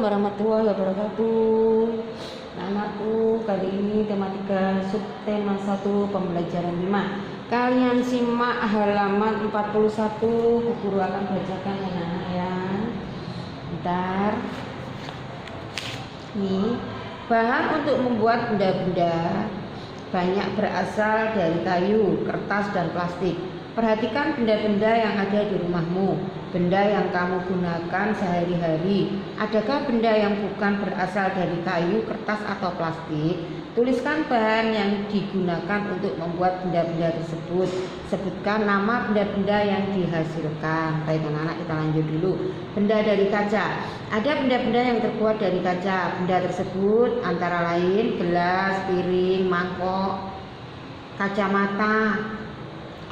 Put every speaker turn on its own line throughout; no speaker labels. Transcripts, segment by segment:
warahmatullahi wabarakatuh. Anakku, kali ini tematika subtema 1 pembelajaran 5. Kalian simak halaman 41. Bu Guru akan bacakan anak-anak ya. Bentar. Nih, bahan untuk membuat benda-benda banyak berasal dari kayu, kertas, dan plastik. Perhatikan benda-benda yang ada di rumahmu, benda yang kamu gunakan sehari-hari. Adakah benda yang bukan berasal dari kayu, kertas, atau plastik? Tuliskan bahan yang digunakan untuk membuat benda-benda tersebut. Sebutkan nama benda-benda yang dihasilkan. Baik anak-anak, kita lanjut dulu. Benda dari kaca. Ada benda-benda yang terbuat dari kaca. Benda tersebut antara lain gelas, piring, mangkok, kacamata,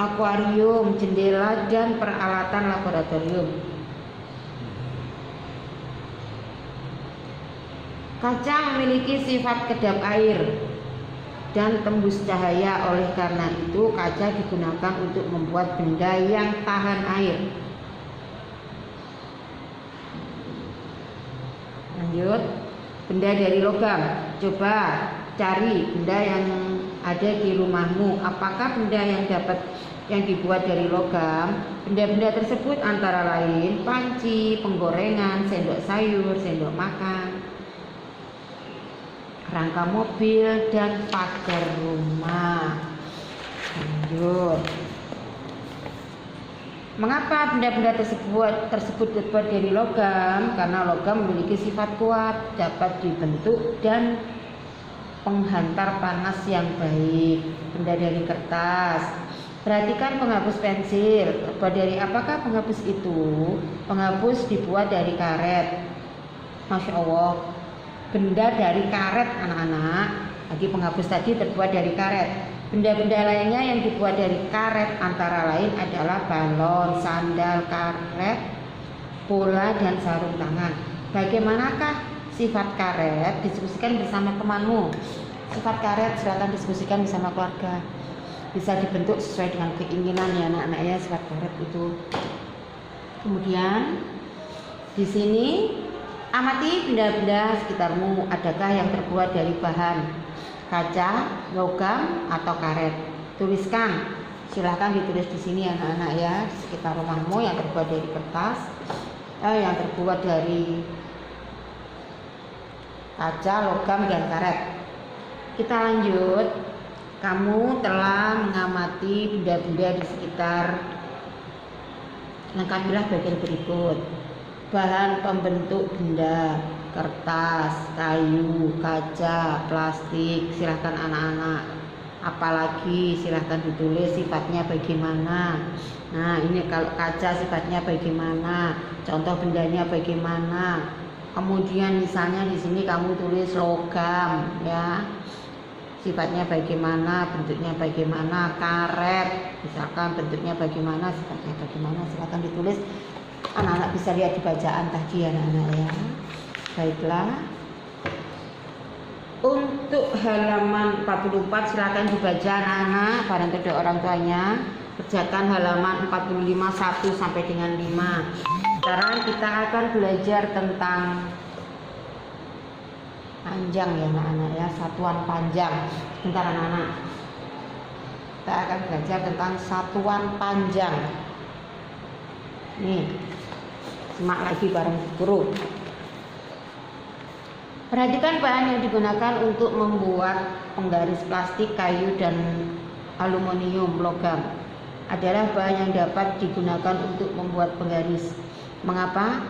akuarium, jendela, dan peralatan laboratorium. Kaca memiliki sifat kedap air dan tembus cahaya. Oleh karena itu, kaca digunakan untuk membuat benda yang tahan air. Lanjut, benda dari logam. Coba cari benda yang ada di rumahmu. Apakah benda yang dibuat dari logam? Benda-benda tersebut antara lain panci, penggorengan, sendok sayur, sendok makan, rangka mobil, dan pagar rumah. Lanjut. Mengapa benda-benda tersebut terbuat dari logam? Karena logam memiliki sifat kuat, dapat dibentuk, dan penghantar panas yang baik. Benda dari kertas. Perhatikan penghapus pensil. Terbuat dari apakah penghapus itu? Penghapus dibuat dari karet. Masya Allah. Benda dari karet anak-anak. Lagi penghapus tadi terbuat dari karet. Benda-benda lainnya yang dibuat dari karet antara lain adalah balon, sandal, karet, bola, dan sarung tangan. Bagaimanakah sifat karet? Diskusikan bersama temanmu. Sifat karet silakan diskusikan bersama keluarga. Bisa dibentuk sesuai dengan keinginan ya anak-anak ya, sifat karet itu. Kemudian di sini amati benda-benda sekitarmu. Adakah yang terbuat dari bahan kaca, logam, atau karet? Tuliskan. Silahkan ditulis di sini anak-anak ya, di sekitar rumahmu yang terbuat dari kertas, yang terbuat dari kaca, logam, dan karet. Kita lanjut. Kamu telah mengamati benda-benda di sekitar. Lengkapilah bagian berikut. Bahan pembentuk benda: kertas, kayu, kaca, plastik. Silahkan anak-anak, apalagi silahkan ditulis sifatnya bagaimana. Nah, ini kalau kaca sifatnya bagaimana, contoh bendanya bagaimana. Kemudian misalnya di sini kamu tulis logam ya, sifatnya bagaimana, bentuknya bagaimana. Karet misalkan bentuknya bagaimana, sifatnya bagaimana. Silahkan ditulis. Anak-anak bisa lihat di bacaan tadi anak-anak ya. Baiklah. Untuk halaman 44 silakan dibaca anak-anak bareng kedua orang tuanya. Kerjakan halaman 45 1 sampai dengan 5. Sekarang kita akan belajar tentang panjang ya anak-anak ya, satuan panjang. Sebentar anak-anak. Kita akan belajar tentang satuan panjang. Nih, simak lagi bareng guru. Perhatikan bahan yang digunakan untuk membuat penggaris plastik, kayu, dan aluminium. Logam adalah bahan yang dapat digunakan untuk membuat penggaris. Mengapa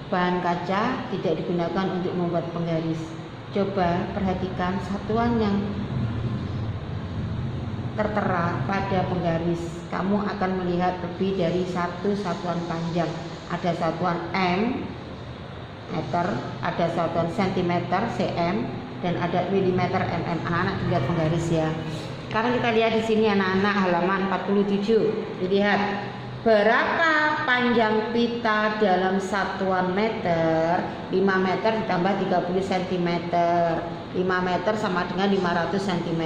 bahan kaca tidak digunakan untuk membuat penggaris? Coba perhatikan satuan yang tertera pada penggaris. Kamu akan melihat lebih dari satu satuan panjang. Ada satuan M, meter, ada satuan sentimeter, cm, dan ada milimeter, mm. Anak-anak lihat penggaris ya. Sekarang kita lihat di sini anak-anak halaman 47. Dilihat berapa panjang pita dalam satuan meter. 5 meter ditambah 30 cm. 5 meter sama dengan 500 cm.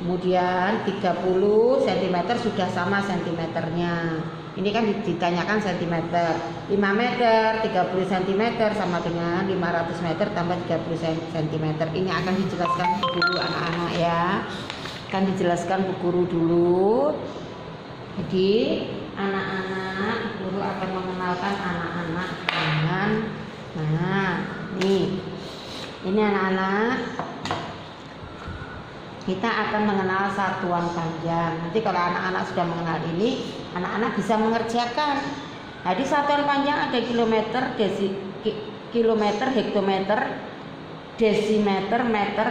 Kemudian 30 cm sudah sama sentimeternya. Ini kan ditanyakan cm. 5 meter 30 cm sama dengan 500 meter tambah 30 cm. Ini akan dijelaskan Bu Guru anak-anak ya. Akan dijelaskan Bu Guru dulu. Jadi anak-anak guru akan mengenalkan anak-anak dengan ini anak-anak kita akan mengenal satuan panjang. Nanti kalau anak-anak sudah mengenal ini, anak-anak bisa mengerjakan. Jadi satuan panjang ada kilometer, kilometer, hektometer, desimeter, meter,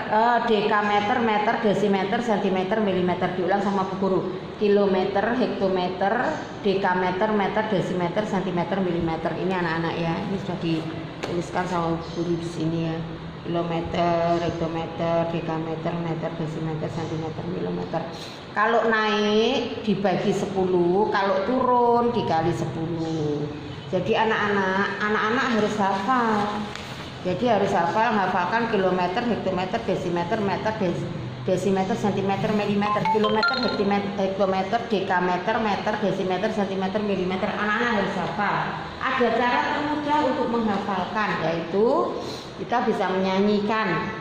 dekameter, meter, desimeter, sentimeter, milimeter. Diulang sama Bu Guru. Kilometer, hektometer, dekameter, meter, desimeter, sentimeter, milimeter. Ini anak-anak ya. Ini sudah dituliskan sama Bu Guru di sini ya. Kilometer, hektometer, dekameter, meter, desimeter, sentimeter, milimeter. Kalau naik dibagi 10, kalau turun dikali 10. Jadi anak-anak harus hafal. Jadi harus hafalkan kilometer, hektometer, desimeter, meter, desimeter, sentimeter, milimeter, kilometer, hektometer, dekameter, meter, desimeter, sentimeter, milimeter. Anak-anak harus hafal. Ada cara termudah untuk menghafalkan, yaitu kita bisa menyanyikan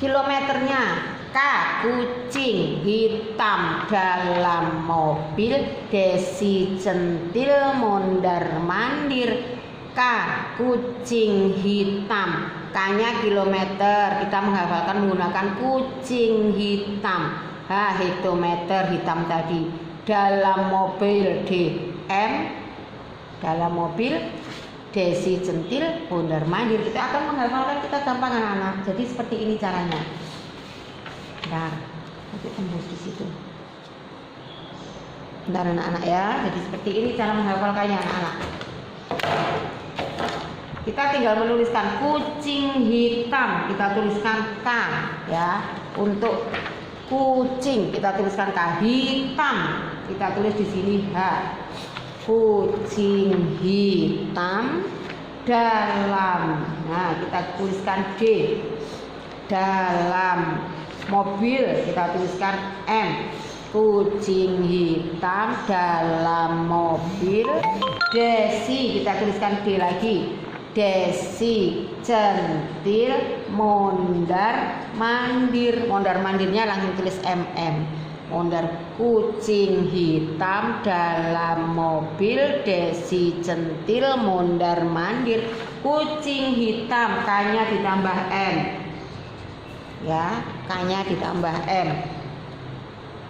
kilometernya. K, kucing hitam dalam mobil, desi centil mondar mandir. K, kucing hitam. K-nya kilometer, kita menghafalkan menggunakan kucing hitam. H, hektometer, hitam tadi. Dalam mobil, DM, dalam mobil, desi centil mondar mandir. Kita akan menghafalkan, kita gampang anak-anak. Jadi seperti ini caranya. Bentar, nanti tembus di situ. Bentar anak-anak ya. Jadi seperti ini cara menghafalkannya anak-anak. Kita tinggal menuliskan kucing hitam, kita tuliskan K ya. Untuk kucing kita tuliskan K, hitam kita tulis di sini H. Kucing hitam dalam, nah kita tuliskan D. Dalam mobil kita tuliskan M. Kucing hitam dalam mobil, desi kita tuliskan D lagi. Desi centil mondar mandir. Mondar mandirnya langsung tulis MM. Mondar, kucing hitam dalam mobil, desi centil mondar mandir. Kucing hitam, K-nya ditambah M ya, K-nya ditambah M.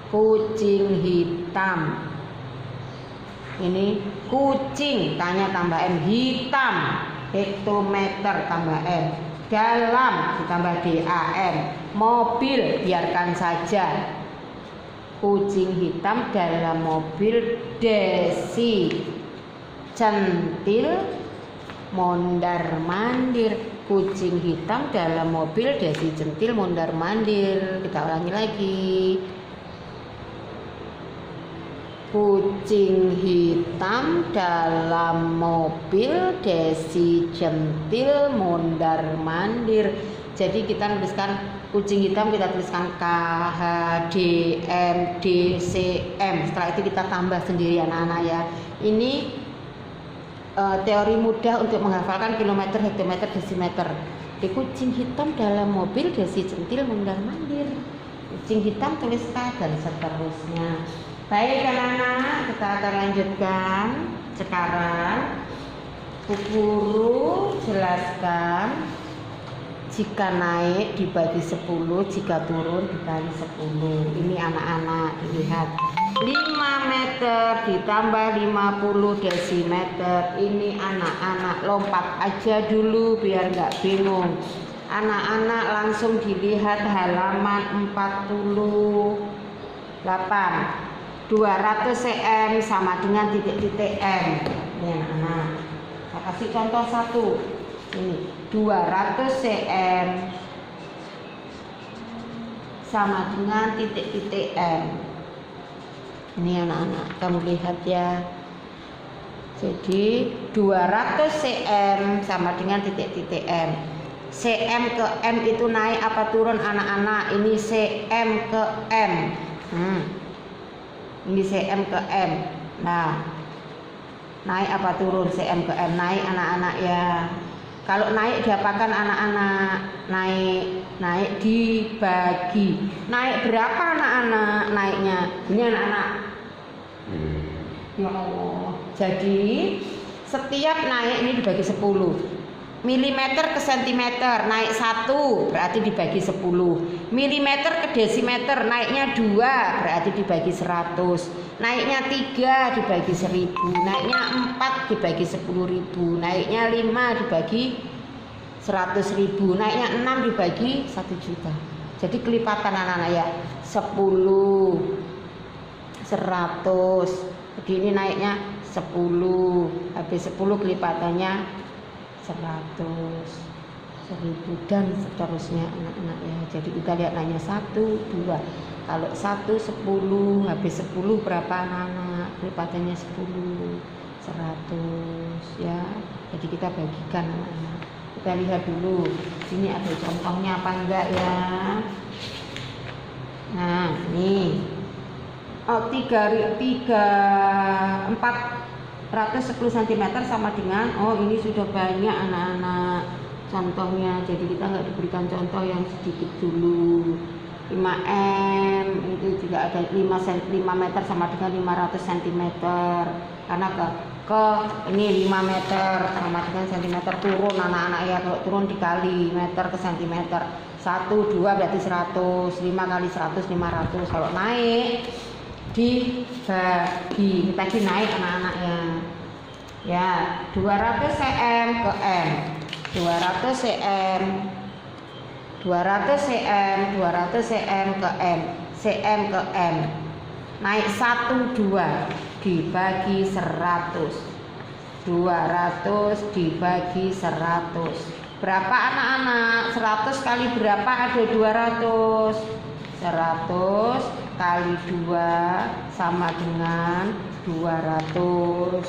Kucing hitam, ini kucing, K-nya tambah M. Hitam, hektometer tambah M. Dalam ditambah DAM. Mobil biarkan saja. Kucing hitam dalam mobil, desi centil mondar mandir. Kucing hitam dalam mobil, desi centil mondar mandir. Kita ulangi lagi. Kucing hitam dalam mobil, desi centil mondar mandir. Jadi kita tuliskan kucing hitam, kita tuliskan K, H, D, M, D, C, M. Setelah itu kita tambah sendiri anak-anak ya. Ini teori mudah untuk menghafalkan kilometer, hektometer, desimeter. Di kucing hitam dalam mobil, desi centil mondar mandir. Kucing hitam tulis K dan seterusnya. Baik anak-anak, kita akan lanjutkan. Sekarang Bu Guru jelaskan jika naik dibagi 10, jika turun dikali 10. Ini anak-anak lihat. 5 meter ditambah 50 desimeter. Ini anak-anak lompat aja dulu biar nggak bingung. Anak-anak langsung dilihat halaman 48. 200 cm sama dengan titik-titik M. Ini anak-anak, saya kasih contoh satu. Ini 200 cm sama dengan titik-titik M. Ini anak-anak, kamu lihat ya. Jadi 200 cm sama dengan titik-titik M. Cm ke M itu naik apa turun anak-anak? Ini cm ke M. Ini cm ke M. Nah, naik apa turun? cm ke m. Naik anak-anak ya. Kalau naik diapakan anak-anak? Naik dibagi. Naik berapa anak-anak naiknya? Ini anak-anak. Ya Allah. Jadi setiap naik ini dibagi 10. Milimeter ke sentimeter naik 1 berarti dibagi 10. Milimeter ke desimeter naiknya 2 berarti dibagi 100. Naiknya 3 dibagi 1000. Naiknya 4 dibagi 10.000. Naiknya 5 dibagi 100.000. Naiknya 6 dibagi 1 juta. Jadi kelipatan anak-anak ya. 10, 100. Jadi ini naiknya 10. Habis 10 kelipatannya 100, 1000 dan seterusnya anak-anak ya. Jadi kita lihat naiknya 1, 2. Kalau 1, 10, habis 10 berapa anak-anak? Kelipatannya 10, 100 ya. Jadi kita bagikan anak-anak. Kita lihat dulu ini ada contohnya apa enggak ya. Nah ini 410 cm sama dengan, ini sudah banyak anak-anak contohnya, jadi kita nggak diberikan contoh yang sedikit dulu. 5M itu juga ada 5 meter sama dengan 500 cm karena ke ini 5 meter sama dengan cm turun anak-anak ya. Kalau turun dikali meter ke cm, 1, 2 berarti 100, 5 kali 100 500. Kalau naik dibagi, kita naik anak-anaknya ya. 200 cm ke m, 200 cm, 200 cm, 200 cm ke m, cm ke m. Naik 1, 2 dibagi 100, 200 dibagi 100. Berapa anak-anak? 100 kali berapa ada 200? 100 kali 2 sama dengan 200.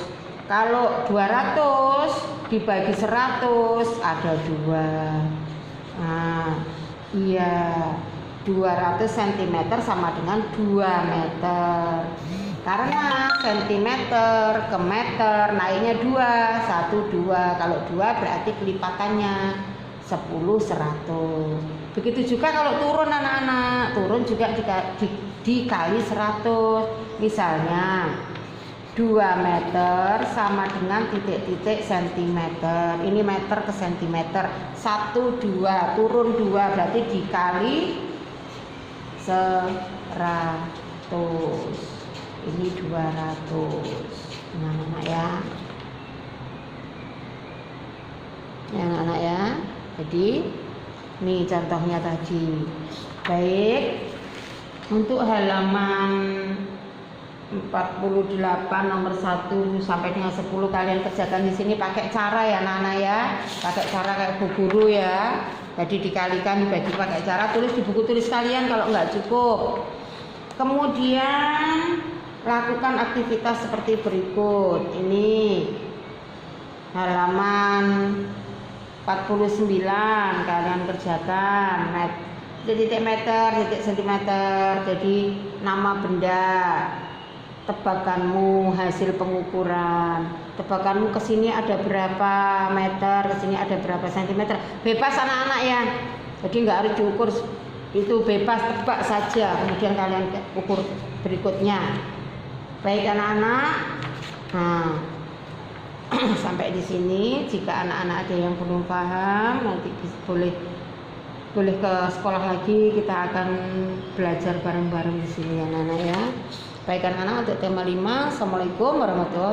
Kalau 200 dibagi 100 ada 2. Nah, iya, 200 cm sama dengan 2 meter. Karena centimeter ke meter naiknya 2, 1, 2. Kalau 2 berarti kelipatannya 10, 100. Begitu juga kalau turun anak-anak, turun juga dikali 100. Misalnya 2 meter sama dengan titik-titik sentimeter. Ini meter ke sentimeter. 1, 2, turun 2 berarti dikali 100. Ini 200. Anak-anak ya. Anak-anak ya. Jadi ini contohnya tadi. Baik, untuk halaman 48 nomor 1 sampai dengan 10 kalian kerjakan di sini pakai cara ya anak-anak ya. Pakai cara kayak Bu Guru ya. Jadi dikalikan dibagi pakai cara, tulis di buku tulis kalian kalau nggak cukup. Kemudian lakukan aktivitas seperti berikut. Ini halaman 49 kalian kerjakan titik meter, titik sentimeter. Jadi nama benda, tebakanmu, hasil pengukuran. Tebakanmu ke sini ada berapa meter, ke sini ada berapa sentimeter. Bebas anak-anak ya. Jadi nggak harus diukur, itu bebas, tebak saja. Kemudian kalian ukur berikutnya. Baik anak-anak. Nah, sampai di sini. Jika anak-anak ada yang belum paham, nanti boleh ke sekolah lagi, kita akan belajar bareng-bareng di sini ya anak-anak ya. Baik anak-anak, untuk tema 5. Assalamualaikum warahmatullahi wabarakatuh.